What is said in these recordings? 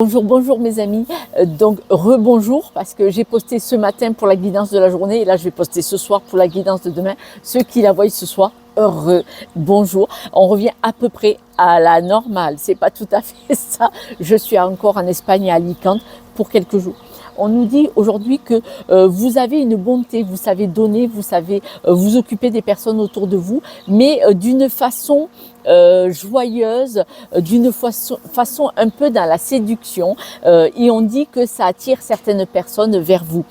Bonjour, bonjour mes amis. Donc rebonjour parce que j'ai posté ce matin pour la guidance de la journée et là je vais poster ce soir pour la guidance de demain. Ceux qui la voient ce soir, heureux. Bonjour. On revient à peu près à la normale. C'est pas tout à fait ça. Je suis encore en Espagne à Alicante pour quelques jours. On nous dit aujourd'hui que vous avez une bonté, vous savez donner, vous savez vous occuper des personnes autour de vous, mais d'une façon joyeuse, d'une façon un peu dans la séduction, et on dit que ça attire certaines personnes vers vous.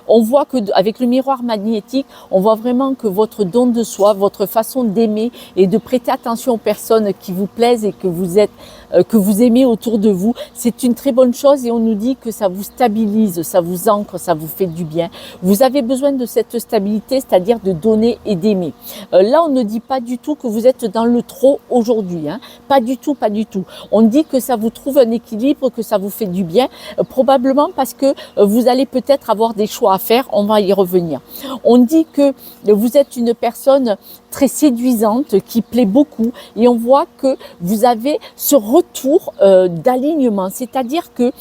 On voit que avec le miroir magnétique, on voit vraiment que votre don de soi, votre façon d'aimer et de prêter attention aux personnes qui vous plaisent et que vous aimez autour de vous, c'est une très bonne chose et on nous dit que ça vous stabilise, ça vous ancre, ça vous fait du bien. Vous avez besoin de cette stabilité, c'est-à-dire de donner et d'aimer. Là, on ne dit pas du tout que vous êtes dans le trop aujourd'hui, hein. Pas du tout, pas du tout. On dit que ça vous trouve un équilibre, que ça vous fait du bien, probablement parce que vous allez peut-être avoir des choix à faire, on va y revenir. On dit que vous êtes une personne très séduisante, qui plaît beaucoup et on voit que vous avez ce retour d'alignement, c'est-à-dire que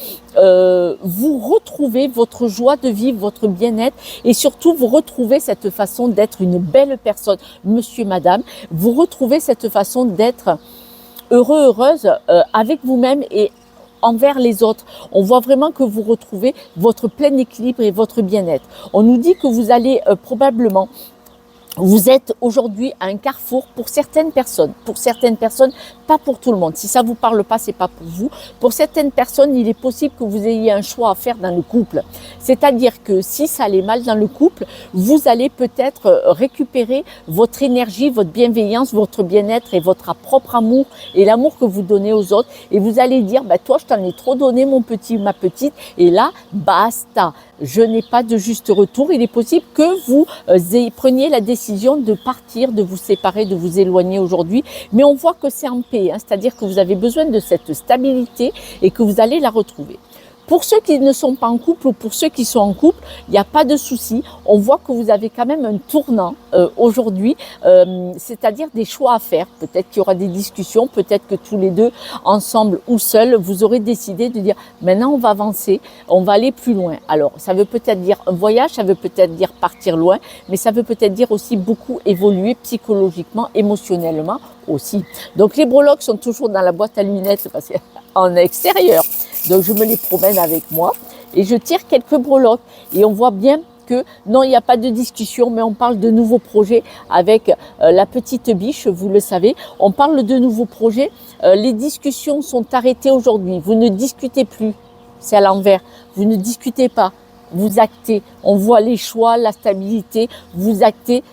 vous retrouvez votre joie de vivre, votre bien-être et surtout vous retrouvez cette façon d'être une belle personne, monsieur, madame, vous retrouvez cette façon d'être heureux, heureuse avec vous-même et envers les autres. On voit vraiment que vous retrouvez votre plein équilibre et votre bien-être. On nous dit que vous allez probablement vous êtes aujourd'hui à un carrefour pour certaines personnes, pas pour tout le monde. Si ça vous parle pas, c'est pas pour vous. Pour certaines personnes, il est possible que vous ayez un choix à faire dans le couple. C'est-à-dire que si ça allait mal dans le couple, vous allez peut-être récupérer votre énergie, votre bienveillance, votre bien-être et votre propre amour et l'amour que vous donnez aux autres. Et vous allez dire, bah, toi, je t'en ai trop donné, mon petit, ma petite. Et là, basta. Je n'ai pas de juste retour. Il est possible que vous preniez la décision de partir, de vous séparer, de vous éloigner aujourd'hui. Mais on voit que c'est en paix, hein, c'est-à-dire que vous avez besoin de cette stabilité et que vous allez la retrouver. Pour ceux qui ne sont pas en couple ou pour ceux qui sont en couple, il n'y a pas de souci. On voit que vous avez quand même un tournant aujourd'hui, c'est-à-dire des choix à faire. Peut-être qu'il y aura des discussions, peut-être que tous les deux, ensemble ou seuls, vous aurez décidé de dire maintenant on va avancer, on va aller plus loin. Alors ça veut peut-être dire un voyage, ça veut peut-être dire partir loin, mais ça veut peut-être dire aussi beaucoup évoluer psychologiquement, émotionnellement aussi. Donc les breloques sont toujours dans la boîte à lunettes parce qu'en extérieur. Donc je me les promène avec moi et je tire quelques breloques et on voit bien que non, il n'y a pas de discussion, mais on parle de nouveaux projets avec la petite biche, vous le savez. On parle de nouveaux projets. Les discussions sont arrêtées aujourd'hui. Vous ne discutez plus. C'est à l'envers. Vous ne discutez pas. Vous actez. On voit les choix, la stabilité. Vous actez.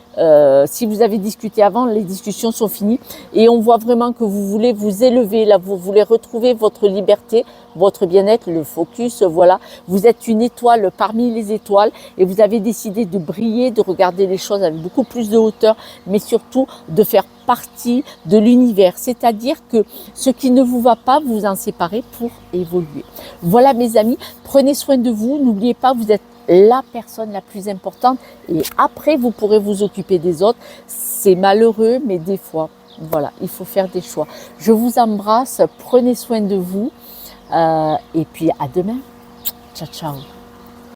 Si vous avez discuté avant, les discussions sont finies et on voit vraiment que vous voulez vous élever, là vous voulez retrouver votre liberté, votre bien-être, le focus, voilà. Vous êtes une étoile parmi les étoiles et vous avez décidé de briller, de regarder les choses avec beaucoup plus de hauteur, mais surtout de faire partie de l'univers, c'est-à-dire que ce qui ne vous va pas, vous en séparez pour évoluer. Voilà mes amis, prenez soin de vous, n'oubliez pas, vous êtes la personne la plus importante et après vous pourrez vous occuper des autres. C'est malheureux mais des fois voilà, il faut faire des choix. Je vous embrasse, prenez soin de vous et puis à demain. Ciao ciao.